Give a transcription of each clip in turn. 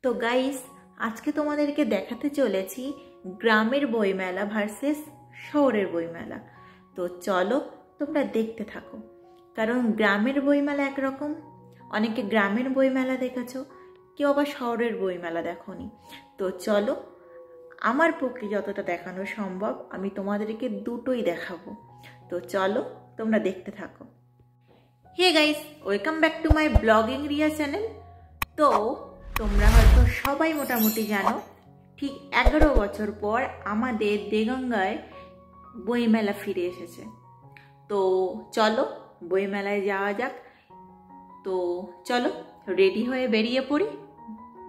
তো গাইস, আজকে তোমাদেরকে দেখাতে চলেছি গ্রামের বইমেলা ভার্সেস শহরের বইমেলা। তো চলো তোমরা দেখতে থাকো, কারণ গ্রামের বইমেলা একরকম, অনেকে গ্রামের বইমেলা দেখেছো, কেউ আবার শহরের বইমেলা দেখোনি। তো চলো, আমার পক্ষে যতটা দেখানো সম্ভব আমি তোমাদেরকে দুটোই দেখাবো। তো চলো তোমরা দেখতে থাকো। Hey guys, welcome back to my blogging Riya channel. তো তোমরা হয়তো সবাই মোটামুটি জানো, ঠিক 11 বছর পর আমাদের দেগঙ্গায় বইমেলা ফিরে এসেছে। তো চলো বইমেলায় যাওয়া যাক। তো চলো রেডি হয়ে বেরিয়ে পড়ি,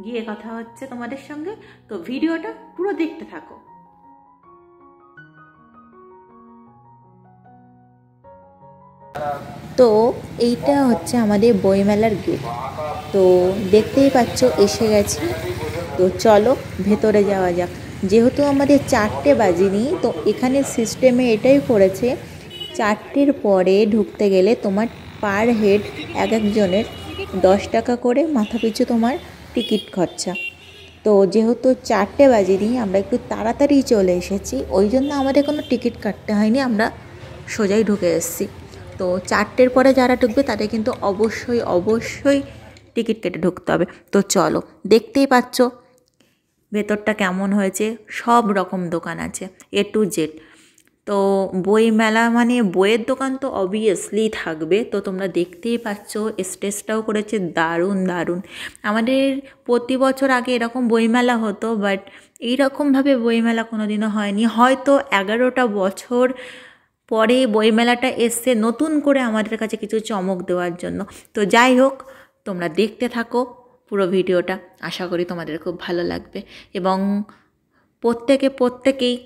গিয়ে কথা হচ্ছে তোমাদের সঙ্গে। তো ভিডিওটা পুরো দেখতে থাকো। তো এইটা হচ্ছে আমাদের বইমেলার গেট। তো দেখতেই পাচ্ছ এসে গেছি। তো চলো ভেতরে যাওয়া যাক। যেহেতু আমাদের 4টে বাজেনি, তো এখানে সিস্টেমে এটাই করেছে, 4টের পরে ঢুকতে গেলে তোমার পার হেড এক একজনের 10 টাকা করে মাথাপিছু তোমার টিকিট খরচা। তো যেহেতু 4টে বাজেনি, আমরা একটু তাড়াতাড়ি চলে এসেছি, ওই জন্য আমাদের কোনো টিকিট কাটতে হয়নি, আমরা সোজাই ঢুকে এসেছি। তো 4টের পরে যারা ঢুকবে তাদের কিন্তু অবশ্যই টিকিট কেটে ঢুকতে হবে। তো চলো, দেখতেই পাচ্ছ ভেতরটা কেমন হয়েছে, সব রকম দোকান আছে A to Z। তো বই মেলা মানে বইয়ের দোকান তো অবভিয়াসলি থাকবে। তো তোমরা দেখতেই পাচ্ছ স্টেজটাও করেছে দারুণ। আমাদের প্রতি বছর আগে এরকম বইমেলা হতো, বাট এইরকমভাবে বইমেলা কোনোদিনও হয়নি। হয়তো 11টা বছর পরে বইমেলাটা এসছে নতুন করে আমাদের কাছে কিছু চমক দেওয়ার জন্য। তো যাই হোক, তোমরা দেখতে থাকো পুরো ভিডিওটা, আশা করি তোমাদের খুব ভালো লাগবে। এবং প্রত্যেকেই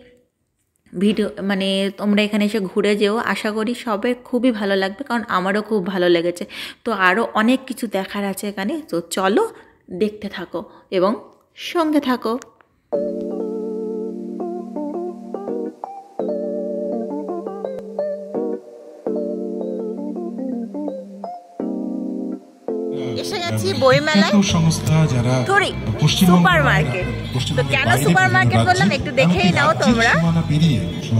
ভিডিও মানে তোমরা এখানে এসে ঘুরে যেও, আশা করি সবের খুবই ভালো লাগবে, কারণ আমারও খুব ভালো লেগেছে। তো আরও অনেক কিছু দেখার আছে এখানে। তো চলো দেখতে থাকো এবং সঙ্গে থাকো। এসে গেছি বইমেলায়, সুপার মার্কেট। তো কেন সুপার মার্কেট বললাম একটু দেখেই নাও তোমরা।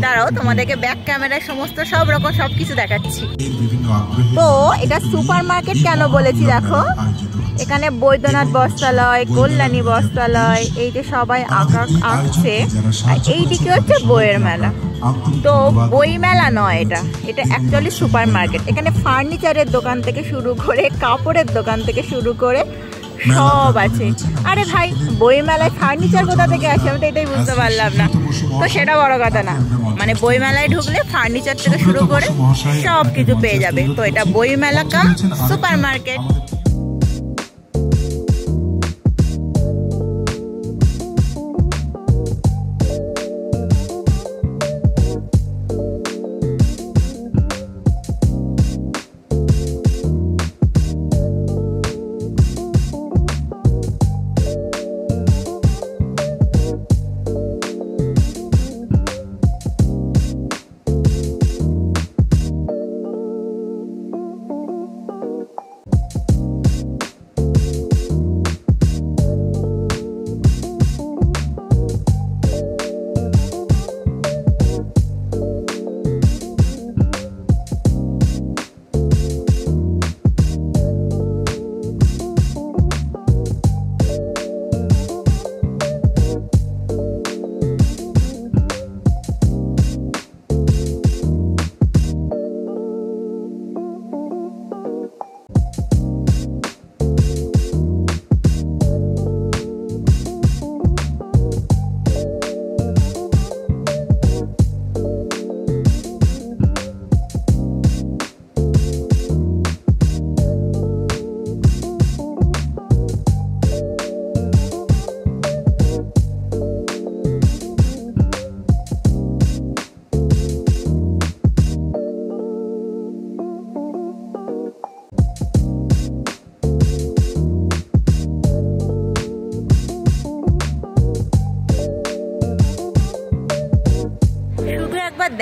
দাঁড়াও, তোমাদেরকে ব্যাক ক্যামেরায় সব রকম সবকিছু দেখাচ্ছি। তো এটা সুপার মার্কেট কেন বলেছি দেখো, এখানে বৈদ্যনাথ বস্ত্রালয়, কল্যাণী বস্ত্রালয়, এই যে সবাই আঁকছে, আর এইদিকে হচ্ছে বইয়ের মেলা। তো বই মেলা নয়, এটা অ্যাকচুয়ালি সুপার মার্কেট। এখানে ফার্নিচারের দোকান থেকে শুরু করে, কাপড়ের দোকান থেকে শুরু করে সব আছে। আরে ভাই, বই মেলায় ফার্নিচার কোথা থেকে আসে আমি তো এটাই বুঝতে পারলাম না। তো সেটা বড় কথা না, মানে বই মেলায় ঢুকলে ফার্নিচার থেকে শুরু করে সব কিছু পেয়ে যাবে। তো এটা বই মেলা কাম সুপার মার্কেট।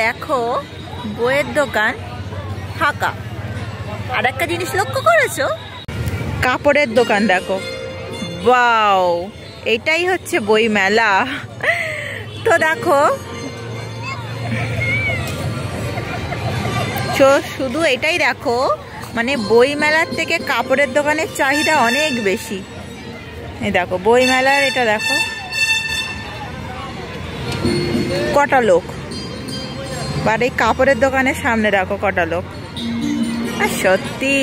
দেখো বইয়ের দোকান ফাঁকা। আর একটা জিনিস লক্ষ্য করেছো, কাপড়ের দোকান দেখো ওয়াও, এটাই হচ্ছে বই মেলা। তো দেখো, শুধু এটাই দেখো, মানে বই মেলার থেকে কাপড়ের দোকানের চাহিদা অনেক বেশি। এই দেখো বই মেলার, এটা দেখো কটা লোক, আর এই কাপড়ের দোকানের সামনে দেখো কটা লোক। আর সত্যি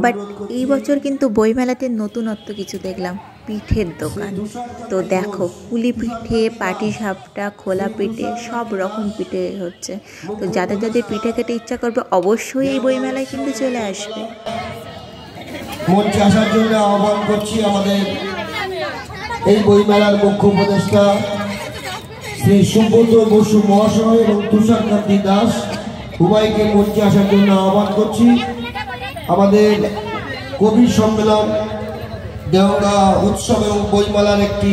বাট এই বছর কিন্তু বইমেলাতে নতুনত্ব কিছু দেখলাম, পিঠের দোকান। তো দেখো পুলি পিঠে, পাটিসাপটা, খোলা পিঠে, সব রকম পিঠে হচ্ছে। তো যাদের যাদের পিঠে খেতে ইচ্ছা করবে অবশ্যই এই বইমেলায় কিন্তু চলে আসবে। মঞ্চে আসার জন্য আহ্বান করছি আমাদের এই বইমেলার মুখ্য উপদেষ্টা শ্রী সুব্রত বসু মহাশয় এবং তুষারকান্তি দাস উভয়কে মঞ্চে আসার জন্য আহ্বান করছি। আমাদের কবি সম্মেলন, দেওগা উৎসব এবং বইমেলার একটি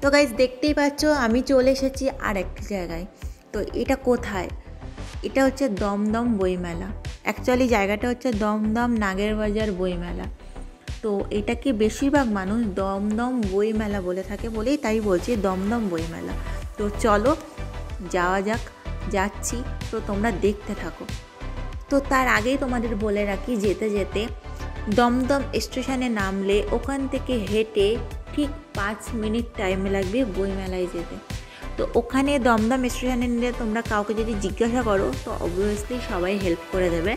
তো গাইজ দেখতেই পাচ্ছ আমি চলে এসেছি আর একটি জায়গায়। তো এটা কোথায়? এটা হচ্ছে দমদম বইমেলা। অ্যাকচুয়ালি জায়গাটা হচ্ছে দমদম নাগেরবাজার বইমেলা। তো এটাকে বেশিরভাগ মানুষ দমদম বইমেলা বলে থাকে বলেই তাই বলছি দমদম বইমেলা। তো চলো যাওয়া যাক, যাচ্ছি। তো তোমরা দেখতে থাকো। তো তার আগেই তোমাদের বলে রাখি, যেতে যেতে দমদম স্টেশনে নামলে ওখান থেকে হেঁটে ঠিক 5 মিনিট টাইম লাগবে বইমেলায় যেতে। তো ওখানে দমদম স্টেশনে নিলে তোমরা কাউকে যদি জিজ্ঞাসা করো তো অবভিয়াসলি সবাই হেল্প করে দেবে।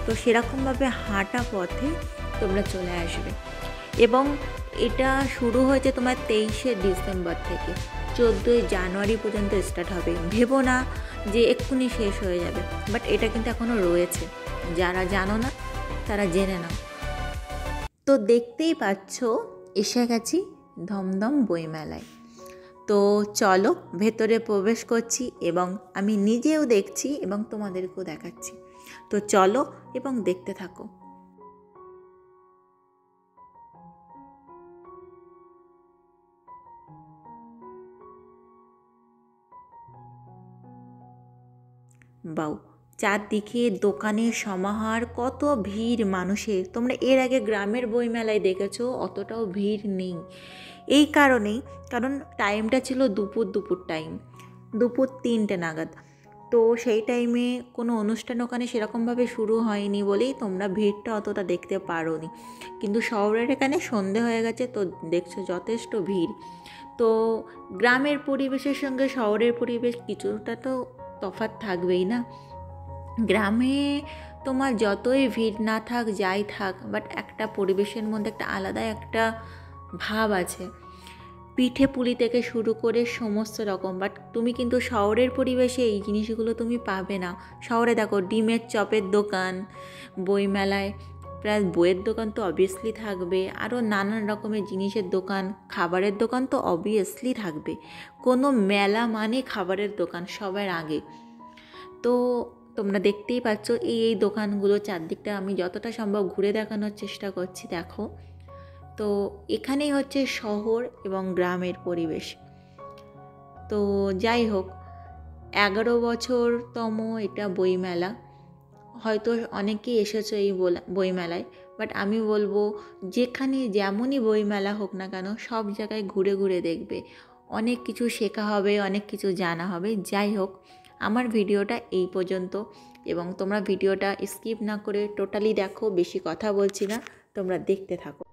তো সেরকমভাবে হাঁটা পথে তোমরা চলে আসবে। এবং এটা শুরু হয়েছে তোমার 23শে ডিসেম্বর থেকে 14ই জানুয়ারি পর্যন্ত স্টার্ট হবে। ভেবো না যে এক্ষুনি শেষ হয়ে যাবে, বাট এটা কিন্তু এখনও রয়েছে। যারা জানো না তারা জেনে নাও। তো দেখতেই পাচ্ছ এসে গেছি দমদম বইমেলায়। তো চলো ভেতরে প্রবেশ করছি এবং আমি নিজেও দেখছি এবং তোমাদেরকেও দেখাচ্ছি। তো চলো এবং দেখতে থাকো। বাউ, চারদিকে দোকানের সমাহার, কত ভিড় মানুষের। তোমরা এর আগে গ্রামের বইমেলায় দেখেছো, অতটাও ভিড় নেই। এই কারণেই, কারণ টাইমটা ছিল দুপুর টাইম, 2-3টে নাগাদ। তো সেই টাইমে কোনো অনুষ্ঠান ওখানে সেরকমভাবে শুরু হয়নি বলেই তোমরা ভিড়টা অতটা দেখতে পারোনি। কিন্তু শহরের এখানে সন্ধে হয়ে গেছে, তো দেখছো যথেষ্ট ভিড়। তো গ্রামের পরিবেশের সঙ্গে শহরের পরিবেশ কিছুটা তো তফাৎ থাকবেই না। গ্রামে তোমার যতই ভিড় না থাক, যাই থাক, বাট একটা পরিবেশের মধ্যে একটা আলাদা একটা ভাব আছে। পিঠে পুলি থেকে শুরু করে সমস্ত রকম। বাট তুমি কিন্তু শহরের পরিবেশে এই জিনিসগুলো তুমি পাবে না। শহরে দেখো ডিমের চপের দোকান, বইমেলায় প্রায় বইয়ের দোকান তো অবভিয়াসলি থাকবে, আরও নানান রকমের জিনিসের দোকান, খাবারের দোকান তো অবভিয়াসলি থাকবে। কোনো মেলা মানে খাবারের দোকান সবার আগে। তো তোমরা দেখতেই পাচ্ছ এই দোকানগুলো চারদিকটা আমি যতটা সম্ভব ঘুরে দেখানোর চেষ্টা করছি। দেখো, তো এখানেই হচ্ছে শহর এবং গ্রামের পরিবেশ। তো যাই হোক, 11 বছরতম এটা বইমেলা। হয়তো অনেকেই এসেছো এই বইমেলায়, বাট আমি বলবো যেখানে যেমনই বইমেলা হোক না কেন সব জায়গায় ঘুরে ঘুরে দেখবে, অনেক কিছু শেখা হবে, অনেক কিছু জানা হবে। যাই হোক, আমার ভিডিওটা এই পর্যন্ত, এবং তোমরা ভিডিওটা স্কিপ না করে টোটালি দেখো। বেশি কথা বলছি না, তোমরা দেখতে থাকো।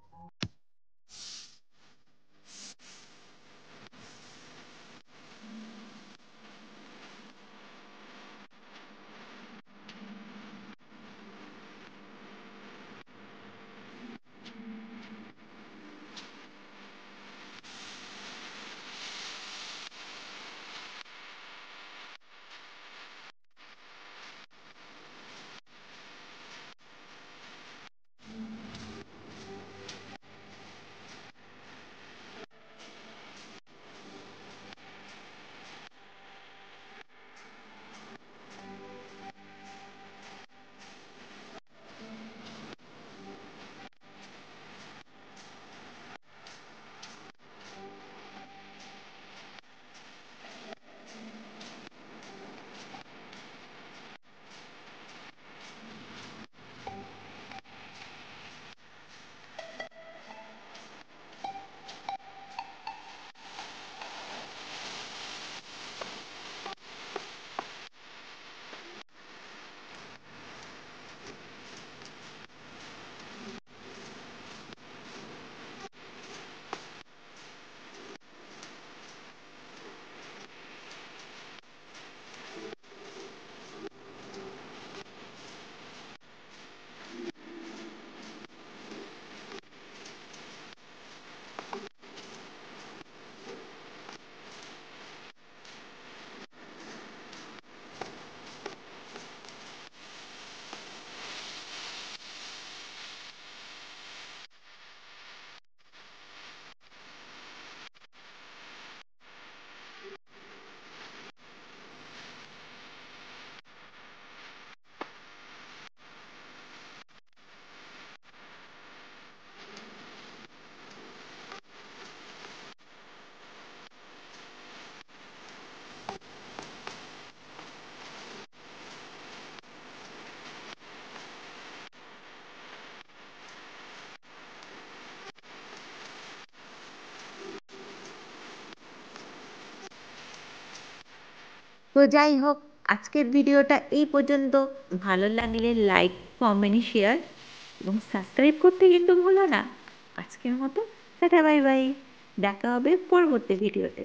তো যাই হোক, আজকের ভিডিওটা এই পর্যন্ত। ভালো লাগলে লাইক, কমেন্ট, শেয়ার এবং সাবস্ক্রাইব করতে কিন্তু ভুলো না। আজকের মতো টাটা, বাই বাই। দেখা হবে পরবর্তী ভিডিওতে।